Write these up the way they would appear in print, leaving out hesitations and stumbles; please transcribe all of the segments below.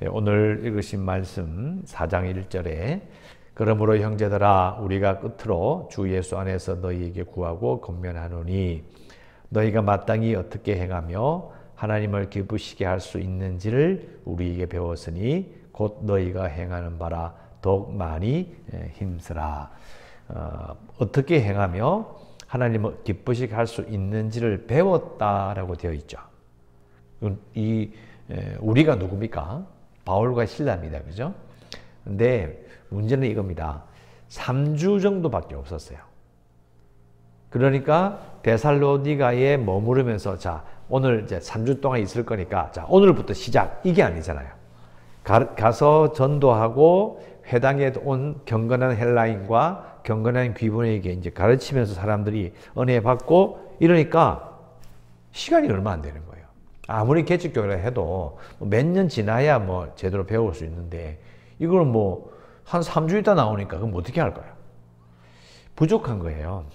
오늘 읽으신 말씀 4장 1절에 그러므로 형제들아 우리가 끝으로 주 예수 안에서 너희에게 구하고 권면하노니 너희가 마땅히 어떻게 행하며 하나님을 기쁘시게 할 수 있는지를 우리에게 배웠으니 곧 너희가 행하는 바라 더욱 많이 힘쓰라. 어떻게 행하며 하나님을 기쁘시게 할 수 있는지를 배웠다라고 되어 있죠. 우리가 누굽니까? 바울과 실라입니다. 그죠? 근데 문제는 이겁니다. 3주 정도밖에 없었어요. 그러니까 데살로니가에 머무르면서 자, 오늘 이제 3주 동안 있을 거니까 자, 오늘부터 시작. 이게 아니잖아요. 가서 전도하고 회당에 온 경건한 헬라인과 경건한 귀본에게 이제 가르치면서 사람들이 은혜 받고 이러니까 시간이 얼마 안 되는 거예요. 아무리 개척교회라 해도 몇 년 지나야 뭐 제대로 배울 수 있는데 이걸 뭐 한 3주 있다 나오니까 그럼 어떻게 할까요? 부족한 거예요.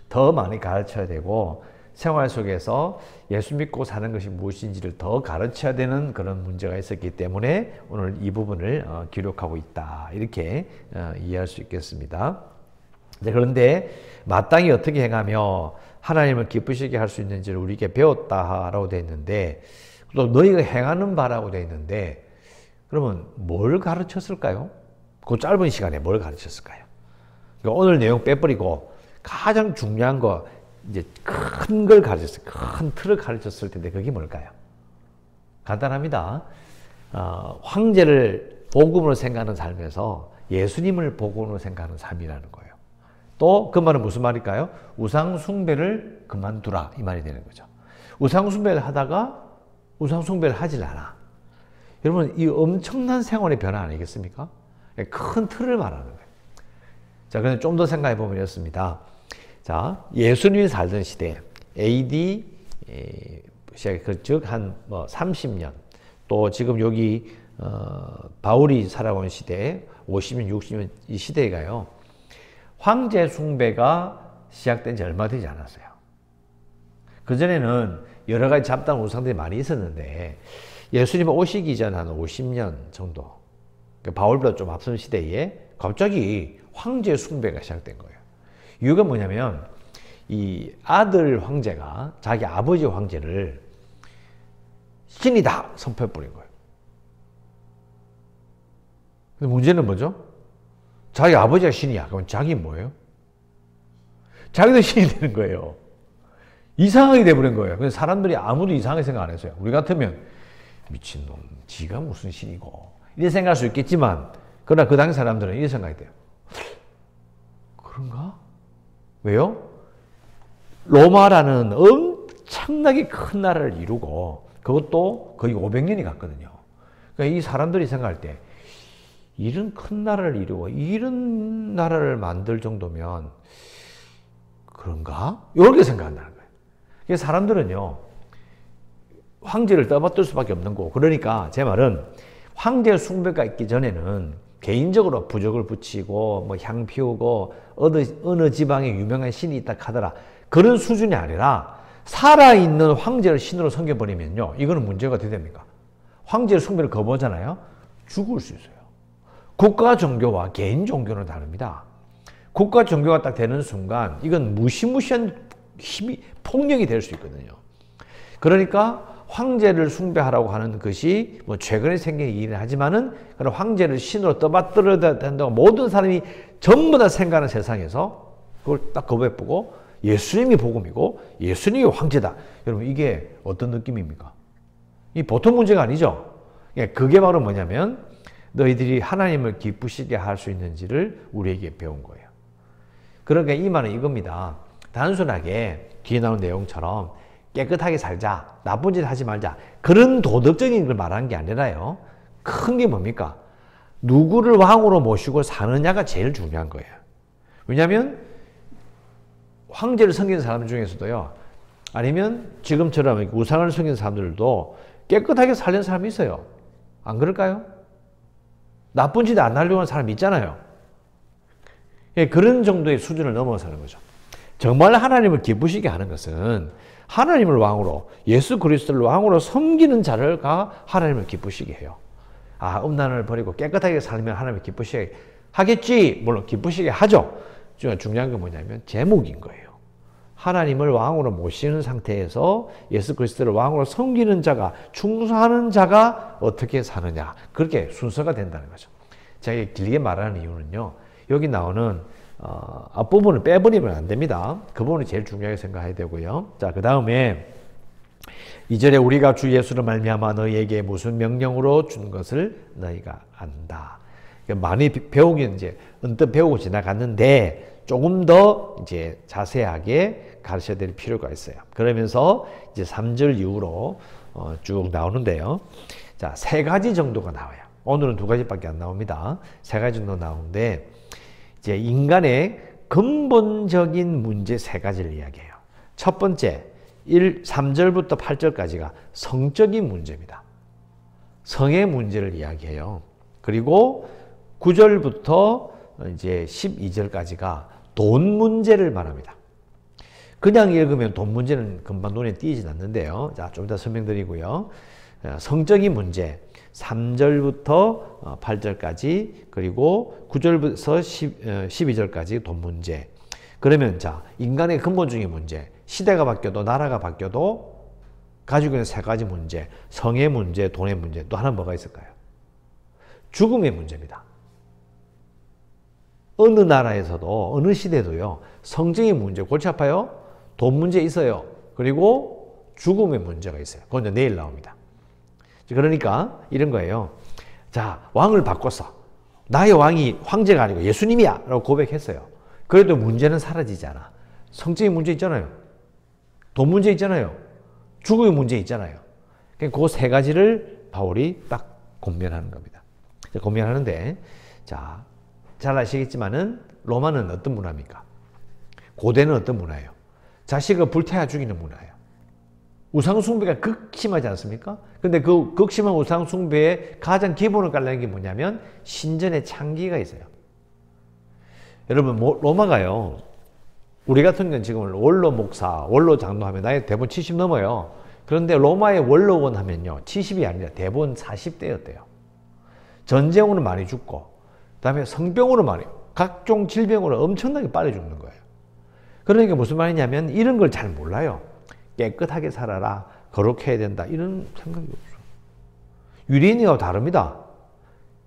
더 많이 가르쳐야 되고 생활 속에서 예수 믿고 사는 것이 무엇인지를 더 가르쳐야 되는 그런 문제가 있었기 때문에 오늘 이 부분을 기록하고 있다. 이렇게 이해할 수 있겠습니다. 그런데 마땅히 어떻게 행하며 하나님을 기쁘시게 할 수 있는지를 우리에게 배웠다라고 되어 있는데 또 너희가 행하는 바라고 되어 있는데 그러면 뭘 가르쳤을까요? 그 짧은 시간에 뭘 가르쳤을까요? 그러니까 오늘 내용 빼버리고 가장 중요한 거 이제 큰 걸 가르쳤어요. 큰 틀을 가르쳤을 텐데 그게 뭘까요? 간단합니다. 황제를 복음으로 생각하는 삶에서 예수님을 복음으로 생각하는 삶이라는 거예요. 또 그 말은 무슨 말일까요? 우상 숭배를 그만두라 이 말이 되는 거죠. 우상 숭배를 하다가 우상 숭배를 하질 않아. 여러분 이 엄청난 생활의 변화 아니겠습니까? 큰 틀을 말하는 거예요. 자, 그런데 좀 더 생각해 보면 이렇습니다. 자, 예수님이 살던 시대 AD 즉 한 뭐 30년 또 지금 여기 바울이 살아온 시대 50년 60년 이 시대가요. 황제 숭배가 시작된 지 얼마 되지 않았어요. 그전에는 여러 가지 잡다한 우상들이 많이 있었는데 예수님 오시기 전 한 50년 정도 바울보다 좀 앞선 시대에 갑자기 황제 숭배가 시작된 거예요. 이유가 뭐냐면 이 아들 황제가 자기 아버지 황제를 신이다 선포해버린 거예요. 근데 문제는 뭐죠? 자기 아버지가 신이야. 그럼 자기 뭐예요? 자기도 신이 되는 거예요. 이상하게 돼버린 거예요. 근데 사람들이 아무도 이상하게 생각 안 했어요. 우리 같으면 미친놈, 지가 무슨 신이고 이렇게 생각할 수 있겠지만 그러나 그 당시 사람들은 이렇게 생각이 돼요. 그런가? 왜요? 로마라는 엄청나게 큰 나라를 이루고 그것도 거의 500년이 갔거든요. 그러니까 이 사람들이 생각할 때 이런 큰 나라를 이루고 이런 나라를 만들 정도면 그런가? 이렇게 생각한다는 거예요. 그래서 사람들은요 황제를 떠받들 수밖에 없는 거고 그러니까 제 말은 황제 숭배가 있기 전에는 개인적으로 부적을 붙이고 뭐 향 피우고 어느 지방에 유명한 신이 있다 하더라 그런 수준이 아니라 살아있는 황제를 신으로 섬겨버리면요 이거는 문제가 어떻게 됩니까? 황제의 숭배를 거부하잖아요. 죽을 수 있어요. 국가 종교와 개인 종교는 다릅니다. 국가 종교가 딱 되는 순간 이건 무시무시한 힘이 폭력이 될 수 있거든요. 그러니까 황제를 숭배하라고 하는 것이 뭐 최근에 생긴 일이긴 하지만은 그런 황제를 신으로 떠받들어야 된다고 모든 사람이 전부 다 생각하는 세상에서 그걸 딱 거부해보고 예수님이 복음이고 예수님이 황제다. 여러분 이게 어떤 느낌입니까? 이 보통 문제가 아니죠. 그게 바로 뭐냐면 너희들이 하나님을 기쁘시게 할 수 있는지를 우리에게 배운 거예요. 그러니까 이 말은 이겁니다. 단순하게 뒤에 나오는 내용처럼 깨끗하게 살자, 나쁜 짓 하지 말자 그런 도덕적인 걸 말하는 게 아니라요. 큰 게 뭡니까? 누구를 왕으로 모시고 사느냐가 제일 중요한 거예요. 왜냐하면 황제를 섬기는 사람 중에서도요. 아니면 지금처럼 우상을 섬기는 사람들도 깨끗하게 살려는 사람이 있어요. 안 그럴까요? 나쁜 짓 안 하려고 하는 사람이 있잖아요. 그런 정도의 수준을 넘어서는 거죠. 정말 하나님을 기쁘시게 하는 것은 하나님을 왕으로 예수 그리스도를 왕으로 섬기는 자가 하나님을 기쁘시게 해요. 아, 음란을 버리고 깨끗하게 살면 하나님이 기쁘시게 하겠지. 물론 기쁘시게 하죠. 중요한 건 뭐냐면 제목인 거예요. 하나님을 왕으로 모시는 상태에서 예수 그리스도를 왕으로 섬기는 자가, 충성하는 자가 어떻게 사느냐. 그렇게 순서가 된다는 거죠. 제가 길게 말하는 이유는요. 여기 나오는 앞부분을 빼버리면 안 됩니다. 그 부분이 제일 중요하게 생각해야 되고요. 자, 그 다음에 2절에 우리가 주 예수를 말미암아 너희에게 무슨 명령으로 준 것을 너희가 안다. 많이 배우긴 이제 언뜻 배우고 지나갔는데 조금 더 이제 자세하게 가르쳐야 될 필요가 있어요. 그러면서 이제 3절 이후로 쭉 나오는데요. 자, 3가지 정도가 나와요. 오늘은 2가지밖에 안 나옵니다. 3가지 정도 나오는데 이제 인간의 근본적인 문제 3가지를 이야기해요. 첫 번째, 3절부터 8절까지가 성적인 문제입니다. 성의 문제를 이야기해요. 그리고 9절부터 이제 12절까지가 돈 문제를 말합니다. 그냥 읽으면 돈 문제는 금방 눈에 띄진 않는데요. 자, 좀 이따 설명드리고요. 성적인 문제 3절부터 8절까지 그리고 9절부터 12절까지 돈 문제. 그러면 자, 인간의 근본적인 문제, 시대가 바뀌어도 나라가 바뀌어도 가지고 있는 3가지 문제, 성의 문제, 돈의 문제, 또 하나 뭐가 있을까요? 죽음의 문제입니다. 어느 나라에서도 어느 시대도요, 성적인 문제 골치 아파요. 돈 문제 있어요. 그리고 죽음의 문제가 있어요. 그건 이제 내일 나옵니다. 그러니까 이런 거예요. 자, 왕을 바꿨어. 나의 왕이 황제가 아니고 예수님이야 라고 고백했어요. 그래도 문제는 사라지지 않아. 성적인 문제 있잖아요. 돈 문제 있잖아요. 죽음의 문제 있잖아요. 그 3가지를 바울이 딱 권면하는 겁니다. 권면하는데, 자, 잘 아시겠지만은 로마는 어떤 문화입니까? 고대는 어떤 문화예요? 자식을 불태워 죽이는 문화예요. 우상숭배가 극심하지 않습니까? 근데 그 극심한 우상숭배의 가장 기본을 깔라는 게 뭐냐면 신전의 창기가 있어요. 여러분, 로마가요, 우리 같은 건 지금 원로 목사, 원로 장로하면 나이 대부분 70 넘어요. 그런데 로마의 원로원 하면요, 70이 아니라 대부분 40대였대요. 전쟁으로 많이 죽고, 그 다음에 성병으로 많이, 각종 질병으로 엄청나게 빨리 죽는 거예요. 그러니까 무슨 말이냐면 이런 걸 잘 몰라요. 깨끗하게 살아라, 거룩해야 된다, 이런 생각이 없어. 유대인과 다릅니다.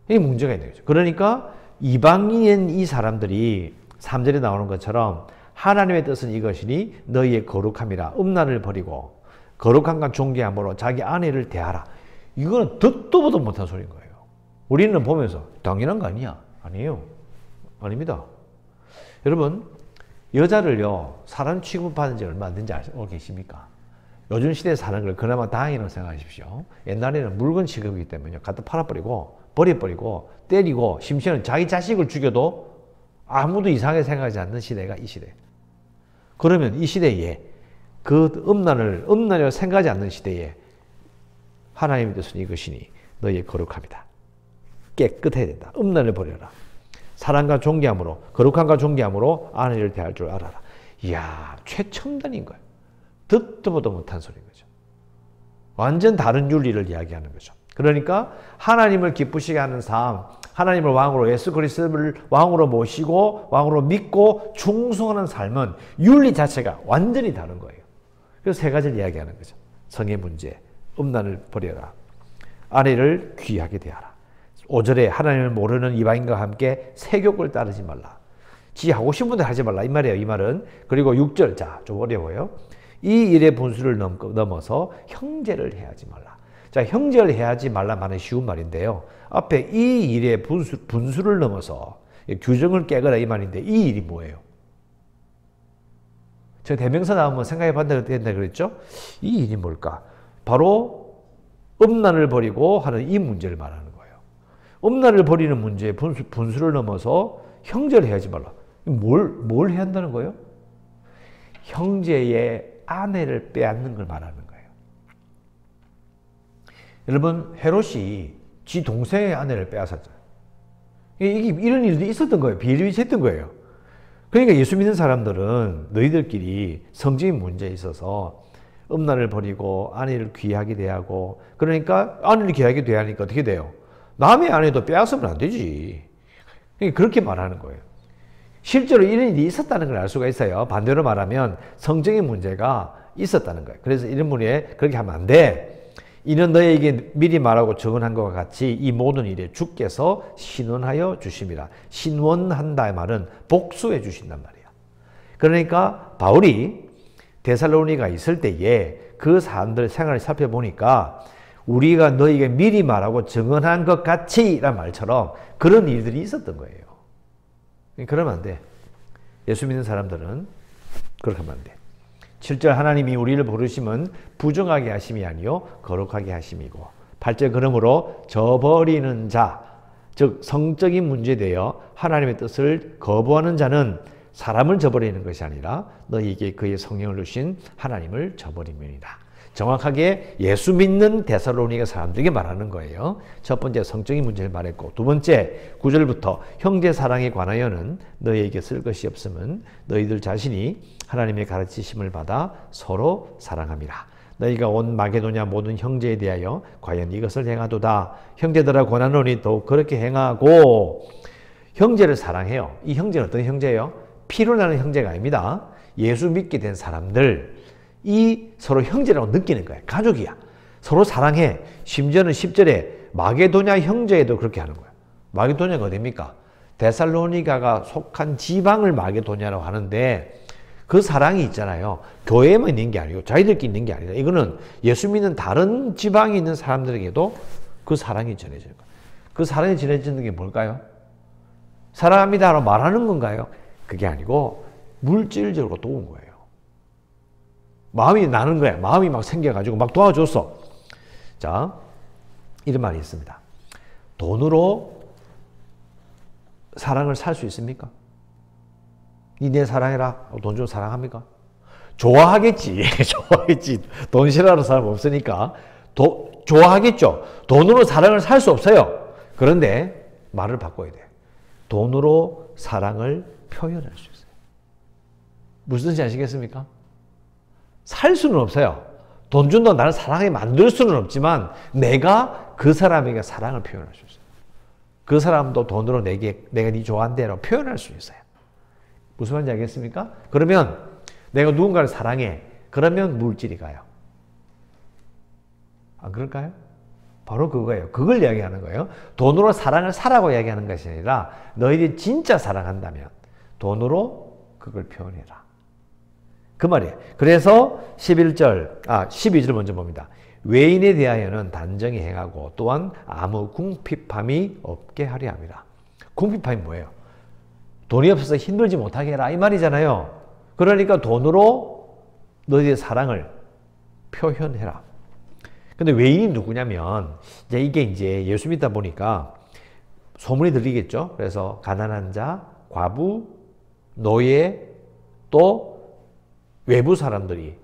이게 문제가 있는 거죠. 그러니까 이방인 이 사람들이 3절에 나오는 것처럼 하나님의 뜻은 이것이니 너희의 거룩함이라, 음란을 버리고 거룩함과 존귀함으로 자기 아내를 대하라. 이거는 듣도 보도 못한 소리인 거예요. 우리는 보면서 당연한 거 아니야. 아니에요. 아닙니다. 여러분, 여자를요, 사람 취급하는 지 얼마 안 된지 알고 계십니까? 요즘 시대에 사는 걸 그나마 다행이라고 생각하십시오. 옛날에는 물건 취급이기 때문에 갖다 팔아버리고, 버려버리고, 때리고, 심지어는 자기 자식을 죽여도 아무도 이상하게 생각하지 않는 시대가 이 시대. 그러면 이 시대에 그 음란을 생각하지 않는 시대에 하나님의 뜻은 이것이니 너희의 거룩함이다. 깨끗해야 된다. 음란을 버려라. 사랑과 존귀함으로, 거룩함과 존귀함으로 아내를 대할 줄 알아라. 이야, 최첨단인 거예요. 듣도 보도 못한 소리인 거죠. 완전 다른 윤리를 이야기하는 거죠. 그러니까 하나님을 기쁘시게 하는 삶, 하나님을 왕으로, 예수 그리스도를 왕으로 모시고 왕으로 믿고 충성하는 삶은 윤리 자체가 완전히 다른 거예요. 그래서 3가지를 이야기하는 거죠. 성의 문제, 음란을 버려라. 아내를 귀하게 대하라. 5절에 하나님을 모르는 이방인과 함께 세욕을 따르지 말라. 지 하고 싶은 대로 하지 말라. 이 말이에요. 이 말은. 그리고 6절, 자, 좀 어려워요. 이 일의 분수를 넘어서 형제를 해하지 말라. 자, 형제를 해하지 말라 말은 쉬운 말인데요. 앞에 이 일의 분수를 넘어서 규정을 깨거라 이 말인데 이 일이 뭐예요? 제가 대명사 나오면 생각해 봤다 그랬죠? 이 일이 뭘까? 바로 음란을 버리고 하는 이 문제를 말하는 거예요. 음란을 버리는 문제에 분수를 넘어서 형제를 해하지 말라. 뭘 해야 한다는 거예요? 형제의 아내를 빼앗는 걸 말하는 거예요. 여러분, 헤롯이 지 동생의 아내를 빼앗았잖아요. 이런 일도 있었던 거예요. 비일비재했던 거예요. 그러니까 예수 믿는 사람들은 너희들끼리 성적인 문제에 있어서 음란을 버리고 아내를 귀하게 대하고, 그러니까 아내를 귀하게 대하니까 어떻게 돼요? 남의 아내도 빼앗으면 안 되지. 그렇게 말하는 거예요. 실제로 이런 일이 있었다는 걸 알 수가 있어요. 반대로 말하면 성적인 문제가 있었다는 거예요. 그래서 이런 분에 그렇게 하면 안 돼. 이는 너에게 미리 말하고 증언한 것과 같이 이 모든 일에 주께서 신원하여 주심이라. 신원한다의 말은 복수해 주신단 말이야. 그러니까 바울이 데살로니가 있을 때에 그 사람들 생활을 살펴보니까 우리가 너에게 미리 말하고 증언한 것 같이 라는 말처럼 그런 일들이 있었던 거예요. 그러면 안 돼. 예수 믿는 사람들은 그렇게 하면 안 돼. 7절 하나님이 우리를 부르심은 부정하게 하심이 아니요 거룩하게 하심이고 8절 그러므로 저버리는 자, 즉 성적인 문제에 대하여 하나님의 뜻을 거부하는 자는 사람을 저버리는 것이 아니라 너희에게 그의 성령을 주신 하나님을 저버리면이다. 정확하게 예수 믿는 데살로니가 사람들에게 말하는 거예요. 첫 번째 성적인 문제를 말했고 두 번째 9절부터 형제 사랑에 관하여는 너희에게 쓸 것이 없음은 너희들 자신이 하나님의 가르치심을 받아 서로 사랑함이라. 너희가 온 마게도냐 모든 형제에 대하여 과연 이것을 행하도다. 형제들아 권하노니 더욱 그렇게 행하고. 형제를 사랑해요. 이 형제는 어떤 형제예요? 피로 나는 형제가 아닙니다. 예수 믿게 된 사람들, 이 서로 형제라고 느끼는 거예요. 가족이야. 서로 사랑해. 심지어는 10절에 마게도냐 형제에도 그렇게 하는 거예요. 마게도냐가 어디입니까? 데살로니가가 속한 지방을 마게도냐라고 하는데 그 사랑이 있잖아요. 교회에만 있는 게 아니고 자기들끼리 있는 게 아니라 이거는 예수 믿는 다른 지방에 있는 사람들에게도 그 사랑이 전해지는 거예요. 그 사랑이 전해지는 게 뭘까요? 사랑합니다라고 말하는 건가요? 그게 아니고 물질적으로 도운 거예요. 마음이 나는 거야. 마음이 막 생겨가지고 막 도와줬어. 자, 이런 말이 있습니다. 돈으로 사랑을 살 수 있습니까? 니 내 사랑해라. 돈 주고 사랑합니까? 좋아하겠지. 좋아하겠지. 돈 싫어하는 사람 없으니까. 좋아하겠죠. 돈으로 사랑을 살 수 없어요. 그런데 말을 바꿔야 돼. 돈으로 사랑을 표현할 수 있어요. 무슨 뜻인지 아시겠습니까? 살 수는 없어요. 돈 준다고 나를 사랑하게 만들 수는 없지만 내가 그 사람에게 사랑을 표현할 수 있어요. 그 사람도 돈으로 내가 네 좋아한대라고 표현할 수 있어요. 무슨 말인지 알겠습니까? 그러면 내가 누군가를 사랑해. 그러면 물질이 가요. 안 그럴까요? 바로 그거예요. 그걸 이야기하는 거예요. 돈으로 사랑을 사라고 이야기하는 것이 아니라 너희들이 진짜 사랑한다면 돈으로 그걸 표현해라. 그 말이에요. 그래서 12절 먼저 봅니다. 외인에 대하여는 단정히 행하고 또한 아무 궁핍함이 없게 하려 함이라. 궁핍함이 뭐예요? 돈이 없어서 힘들지 못하게 해라 이 말이잖아요. 그러니까 돈으로 너희의 사랑을 표현해라. 근데 외인이 누구냐면 이게 예수 믿다 보니까 소문이 들리겠죠. 그래서 가난한 자, 과부, 노예, 또 외부 사람들이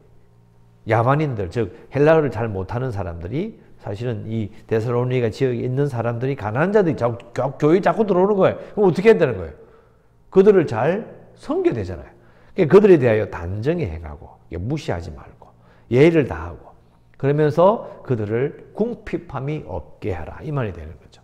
야만인들, 즉 헬라어를 잘 못하는 사람들이 사실은 이 데살로니가 지역에 있는 사람들이 가난한 자들이 교회에 자꾸 들어오는 거예요. 그럼 어떻게 해야 되는 거예요? 그들을 잘 섬겨야 되잖아요. 그러니까 그들에 대하여 단정히 행하고 무시하지 말고 예의를 다하고 그러면서 그들을 궁핍함이 없게 하라 이 말이 되는 거죠.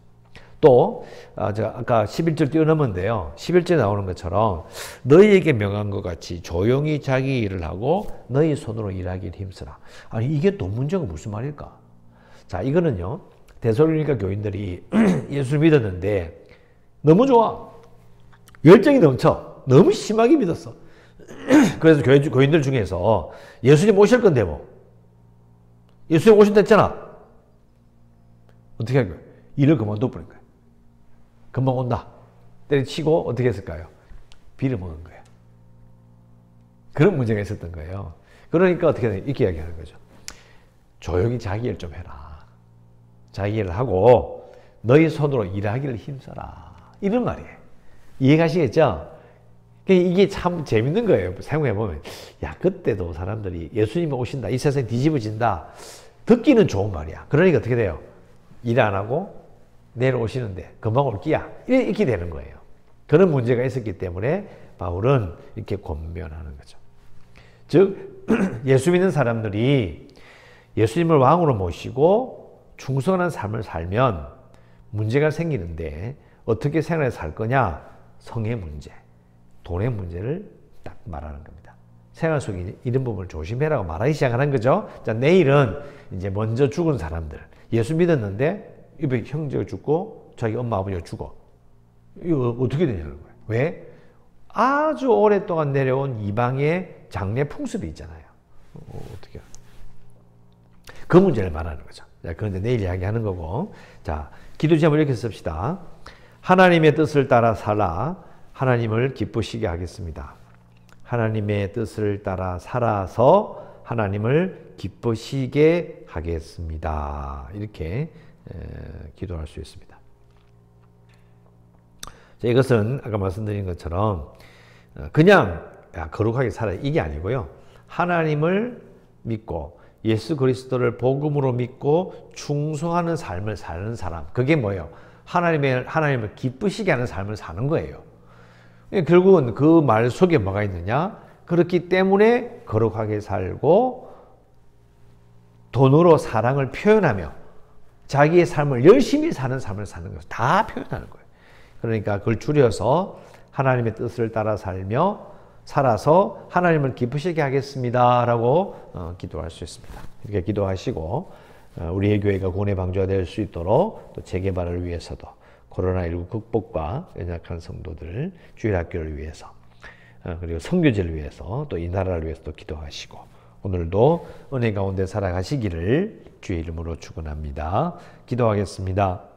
또 아까 11절 뛰어넘었는데요. 11절에 나오는 것처럼 너희에게 명한 것 같이 조용히 자기 일을 하고 너희 손으로 일하기를 힘쓰라. 아니 이게 또 문제가 무슨 말일까? 자 이거는요. 데살로니가 교인들이 예수를 믿었는데 너무 좋아. 열정이 넘쳐. 너무 심하게 믿었어. 그래서 교인들 중에서 예수님 오실 건데 뭐. 예수님 오신다 했잖아. 어떻게 할 거예요? 일을 그만둬 버린 거예요. 금방 온다. 때려치고 어떻게 했을까요? 빌어먹은 거예요. 그런 문제가 있었던 거예요. 그러니까 어떻게 해야 이렇게 이야기하는 거죠. 조용히 자기 일 좀 해라. 자기 일을 하고 너희 손으로 일하기를 힘써라. 이런 말이에요. 이해가시겠죠? 이게 참 재밌는 거예요. 생각해보면. 야, 그때도 사람들이 예수님이 오신다. 이 세상이 뒤집어진다. 듣기는 좋은 말이야. 그러니까 어떻게 돼요? 일 안 하고 내일 오시는데 금방 올 끼야. 이렇게 되는 거예요. 그런 문제가 있었기 때문에 바울은 이렇게 권면하는 거죠. 즉, 예수 믿는 사람들이 예수님을 왕으로 모시고 충성한 삶을 살면 문제가 생기는데 어떻게 생활해서 살 거냐? 성의 문제, 돈의 문제를 딱 말하는 겁니다. 생활 속에 이런 부분을 조심해라고 말하기 시작하는 거죠. 자, 내일은 이제 먼저 죽은 사람들, 예수 믿었는데 옆에 형제가 죽고 자기 엄마 아버지가 죽어. 이거 어떻게 되냐는 거예요. 왜? 아주 오랫동안 내려온 이방의 장례 풍습이 있잖아요. 어떻게? 그 문제를 말하는 거죠. 자, 그런데 내일 이야기하는 거고. 자, 기도 제목을 이렇게 씁시다. 하나님의 뜻을 따라 살아 하나님을 기쁘시게 하겠습니다. 하나님의 뜻을 따라 살아서 하나님을 기쁘시게 하겠습니다. 이렇게 기도할 수 있습니다. 자, 이것은 아까 말씀드린 것처럼 그냥 거룩하게 살아야 이게 아니고요. 하나님을 믿고 예수 그리스도를 복음으로 믿고 충성하는 삶을 사는 사람. 그게 뭐예요? 하나님을 기쁘시게 하는 삶을 사는 거예요. 결국은 그 말 속에 뭐가 있느냐? 그렇기 때문에 거룩하게 살고 돈으로 사랑을 표현하며 자기의 삶을 열심히 사는 삶을 사는 것을 다 표현하는 거예요. 그러니까 그걸 줄여서 하나님의 뜻을 따라 살아서 하나님을 기쁘시게 하겠습니다 라고 기도할 수 있습니다. 이렇게 기도하시고 우리의 교회가 구원의 방주가 될 수 있도록 또 재개발을 위해서도 코로나19 극복과 연약한 성도들 주일학교를 위해서 그리고 선교제를 위해서 또 이 나라를 위해서도 기도하시고 오늘도 은혜 가운데 살아가시기를 주의 이름으로 축원합니다. 기도하겠습니다.